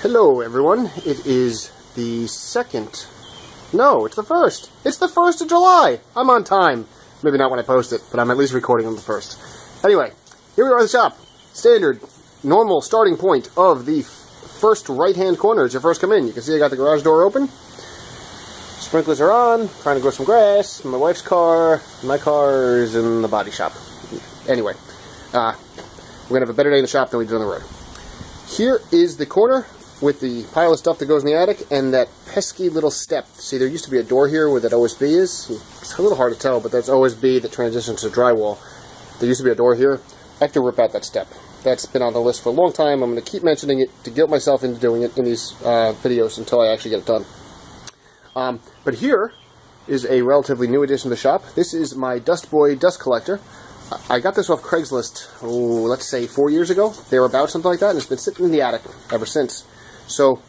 Hello everyone, it is the second, no, it's the first. It's the 1st of July. I'm on time. Maybe not when I post it, but I'm at least recording on the 1st. Anyway, here we are at the shop. Standard, normal starting point of the first right-hand corner as you first come in. You can see I got the garage door open. Sprinklers are on, trying to grow some grass. My wife's car, my car is in the body shop. Anyway, we're going to have a better day in the shop than we did on the road. Here is the corner with the pile of stuff that goes in the attic and that pesky little step. See, there used to be a door here where that OSB is. It's a little hard to tell, but that's OSB that transitions to drywall. There used to be a door here. I have to rip out that step. That's been on the list for a long time. I'm going to keep mentioning it to guilt myself into doing it in these videos until I actually get it done. But here is a relatively new addition to the shop. This is my Dust Boy dust collector. I got this off Craigslist, let's say 4 years ago, thereabouts, something like that, and it's been sitting in the attic ever since. So,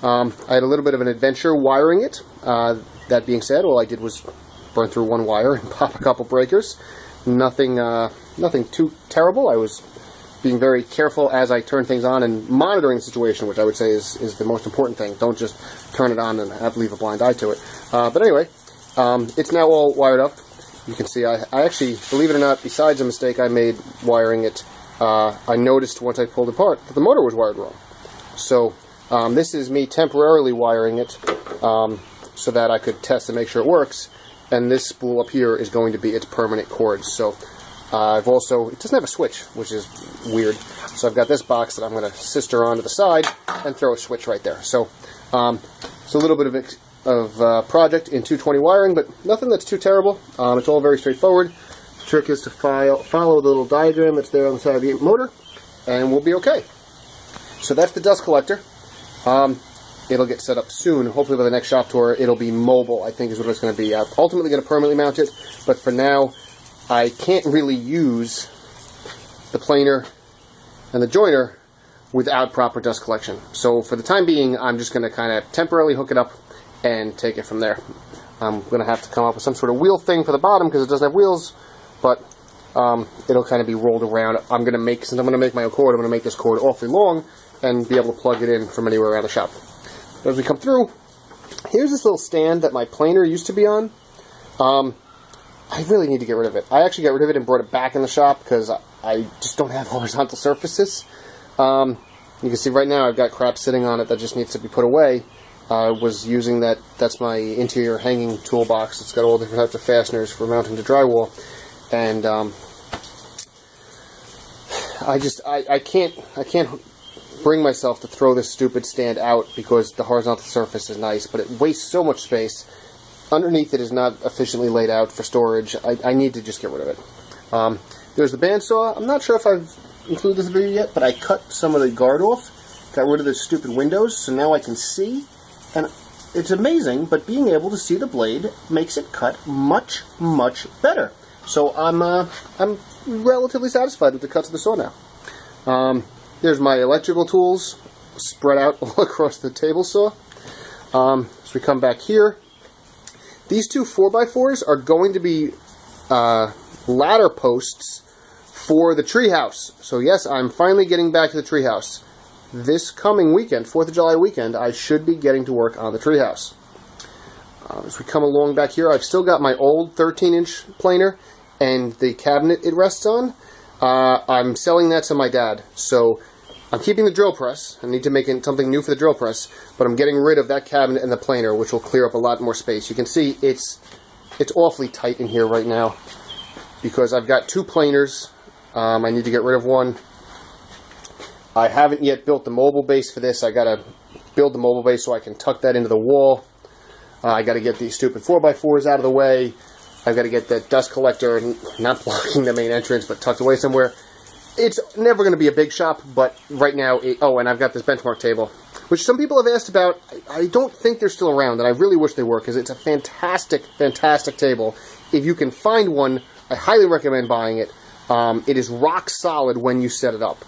I had a little bit of an adventure wiring it. That being said, all I did was burn through one wire and pop a couple breakers. Nothing too terrible. I was being very careful as I turned things on and monitoring the situation, which I would say is the most important thing. Don't just turn it on and leave a blind eye to it. But anyway, it's now all wired up. You can see I actually, believe it or not, besides a mistake I made wiring it, I noticed once I pulled it apart that the motor was wired wrong. So this is me temporarily wiring it so that I could test and make sure it works. And this spool up here is going to be its permanent cord. So I've also, it doesn't have a switch, which is weird. So I've got this box that I'm going to sister onto the side and throw a switch right there. So it's a little bit of project in 220 wiring, but nothing that's too terrible. It's all very straightforward. The trick is to follow the little diagram that's there on the side of the motor, and we'll be okay. So that's the dust collector. It'll get set up soon. Hopefully by the next shop tour, it'll be mobile, I think is what it's going to be. I'm ultimately going to permanently mount it, but for now, I can't really use the planer and the joiner without proper dust collection. So for the time being, I'm just going to kind of temporarily hook it up and take it from there. I'm going to have to come up with some sort of wheel thing for the bottom because it doesn't have wheels, but it'll kind of be rolled around. Since I'm going to make my own cord, I'm going to make this cord awfully long and be able to plug it in from anywhere around the shop. As we come through, here's this little stand that my planer used to be on. I really need to get rid of it. I actually got rid of it and brought it back in the shop because I just don't have horizontal surfaces. You can see right now I've got crap sitting on it that just needs to be put away. I was using that's my interior hanging toolbox. It's got all different types of fasteners for mounting to drywall. And I can't bring myself to throw this stupid stand out because the horizontal surface is nice, but it wastes so much space. Underneath it is not efficiently laid out for storage. I need to just get rid of it. There's the bandsaw. I'm not sure if I've included this video yet, but I cut some of the guard off, got rid of the stupid windows, so now I can see. And it's amazing, but being able to see the blade makes it cut much, much better. So I'm relatively satisfied with the cuts of the saw now. There's my electrical tools spread out all across the table saw. As we come back here, these two 4x4s are going to be ladder posts for the treehouse. So yes, I'm finally getting back to the treehouse. This coming weekend, 4th of July weekend, I should be getting to work on the treehouse. As we come along back here, I've still got my old 13-inch planer and the cabinet it rests on. I'm selling that to my dad, so I'm keeping the drill press. I need to make something new for the drill press, but I'm getting rid of that cabinet and the planer, which will clear up a lot more space. You can see it's awfully tight in here right now because I've got two planers. I need to get rid of one. I haven't yet built the mobile base for this. I got to build the mobile base so I can tuck that into the wall. I got to get these stupid 4x4s out of the way. I've got to get that dust collector not blocking the main entrance, but tucked away somewhere. It's never going to be a big shop, but right now, oh, and I've got this benchmark table, which some people have asked about. I don't think they're still around, and I really wish they were, because it's a fantastic, fantastic table. If you can find one, I highly recommend buying it. It is rock solid when you set it up.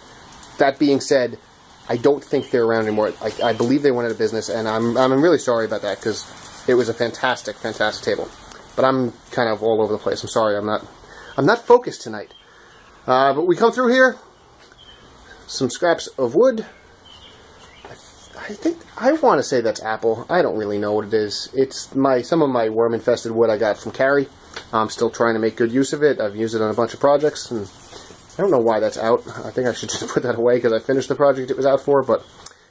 That being said, I don't think they're around anymore. I believe they went out of business, and I'm really sorry about that, because it was a fantastic, fantastic table. But I'm kind of all over the place. I'm sorry, I'm not focused tonight. But we come through here, some scraps of wood. I want to say that's apple. I don't really know what it is. It's some of my worm-infested wood I got from Carrie. I'm still trying to make good use of it. I've used it on a bunch of projects, and I don't know why that's out. I think I should just put that away because I finished the project it was out for, but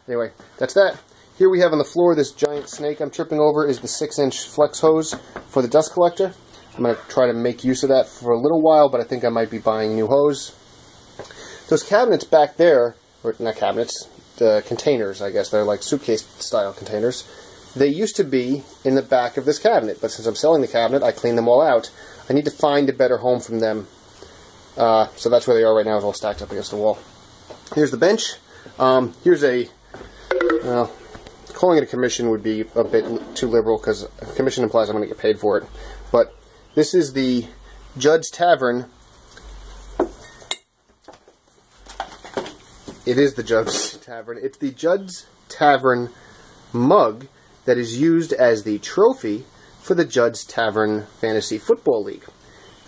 anyway, that's that. Here we have on the floor this giant snake I'm tripping over is the 6-inch flex hose for the dust collector. I'm going to try to make use of that for a little while, but I think I might be buying new hose. Those cabinets back there, or not cabinets, the containers, I guess, they're like suitcase-style containers. They used to be in the back of this cabinet, but since I'm selling the cabinet, I cleaned them all out. I need to find a better home from them. So that's where they are right now, it's all stacked up against the wall. Here's the bench. Here's a, well, calling it a commission would be a bit too liberal, because a commission implies I'm going to get paid for it. But this is the Judds Tavern. It is the Judds Tavern. It's the Judds Tavern Mug that is used as the trophy for the Judds Tavern Fantasy Football League.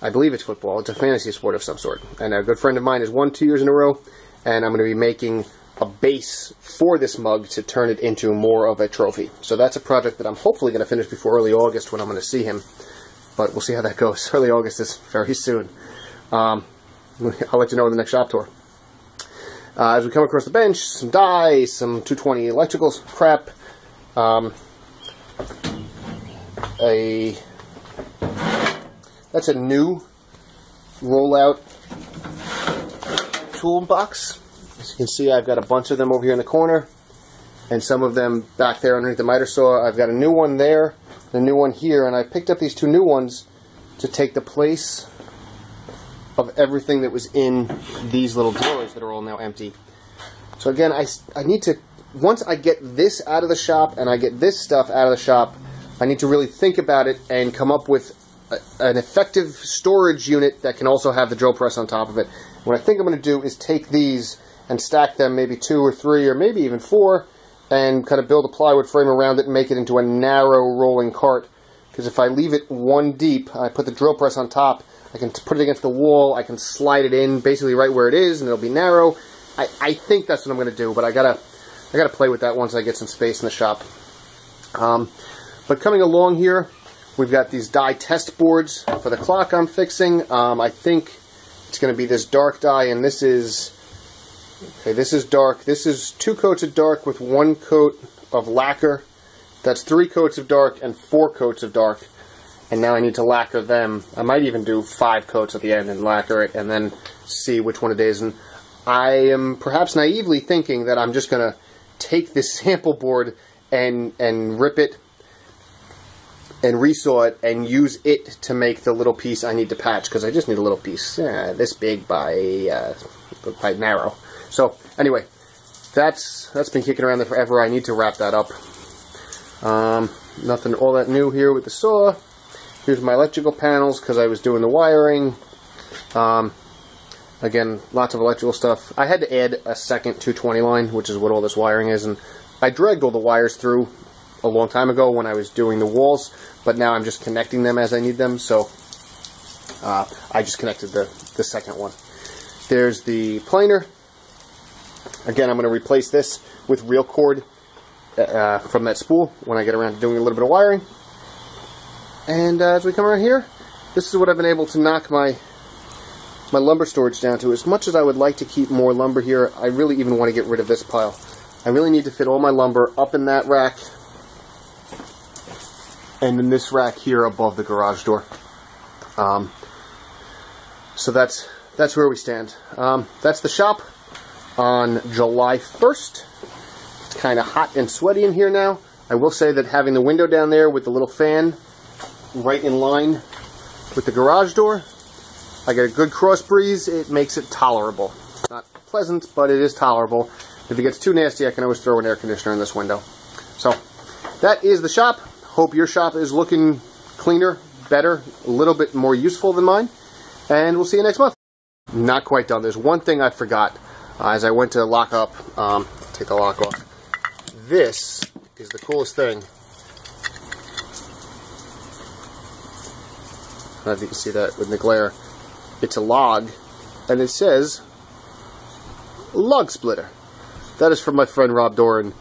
I believe it's football. It's a fantasy sport of some sort. And a good friend of mine has won 2 years in a row, and I'm going to be making a base for this mug to turn it into more of a trophy. So that's a project that I'm hopefully going to finish before early August when I'm going to see him. But we'll see how that goes. Early August is very soon. I'll let you know in the next shop tour. As we come across the bench, some dye, some 220 electrical crap, that's a new rollout toolbox. As you can see, I've got a bunch of them over here in the corner, and some of them back there underneath the miter saw. I've got a new one there, and a new one here, and I picked up these 2 new ones to take the place of everything that was in these little drawers that are all now empty. So again, I need to, once I get this out of the shop and I get this stuff out of the shop, I need to really think about it and come up with an effective storage unit that can also have the drill press on top of it. What I think I'm going to do is take these and stack them maybe 2 or 3 or maybe even 4 and kind of build a plywood frame around it and make it into a narrow rolling cart. Because if I leave it 1 deep, I put the drill press on top, I can put it against the wall, I can slide it in basically right where it is, and it'll be narrow. I think that's what I'm going to do, but I gotta play with that once I get some space in the shop. But coming along here, we've got these dye test boards for the clock I'm fixing. I think it's going to be this dark dye, and this is, okay, this is dark. This is 2 coats of dark with 1 coat of lacquer. That's 3 coats of dark and 4 coats of dark. And now I need to lacquer them. I might even do 5 coats at the end and lacquer it and then see which one it is. And I am perhaps naively thinking that I'm just going to take this sample board and rip it and resaw it and use it to make the little piece I need to patch, because I just need a little piece this big by narrow. So anyway, that's been kicking around there forever. I need to wrap that up. Nothing all that new here with the saw. Here's my electrical panels because I was doing the wiring. Again, lots of electrical stuff. I had to add a second 220 line, which is what all this wiring is, and I dragged all the wires through a long time ago when I was doing the walls, but now I'm just connecting them as I need them, so I just connected the second one. There's the planer. Again, I'm going to replace this with real cord from that spool when I get around to doing a little bit of wiring. And as we come around here, this is what I've been able to knock my lumber storage down to. As much as I would like to keep more lumber here, I really even want to get rid of this pile. I really need to fit all my lumber up in that rack and in this rack here above the garage door. So that's where we stand. That's the shop on July 1st. It's kind of hot and sweaty in here now. I will say that having the window down there with the little fan right in line with the garage door, I get a good cross breeze. It makes it tolerable. Not pleasant, but it is tolerable. If it gets too nasty, I can always throw an air conditioner in this window. So that is the shop. Hope your shop is looking cleaner, better, a little bit more useful than mine. And we'll see you next month. Not quite done. There's one thing I forgot as I went to lock up. Take the lock off. This is the coolest thing. I don't know if you can see that with the glare. It's a log, and it says log splitter. That is from my friend Rob Doran.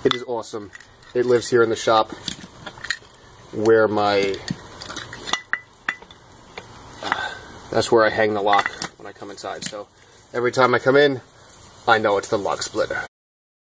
It is awesome. It lives here in the shop where my... that's where I hang the lock when I come inside. So every time I come in, I know it's the lock splitter.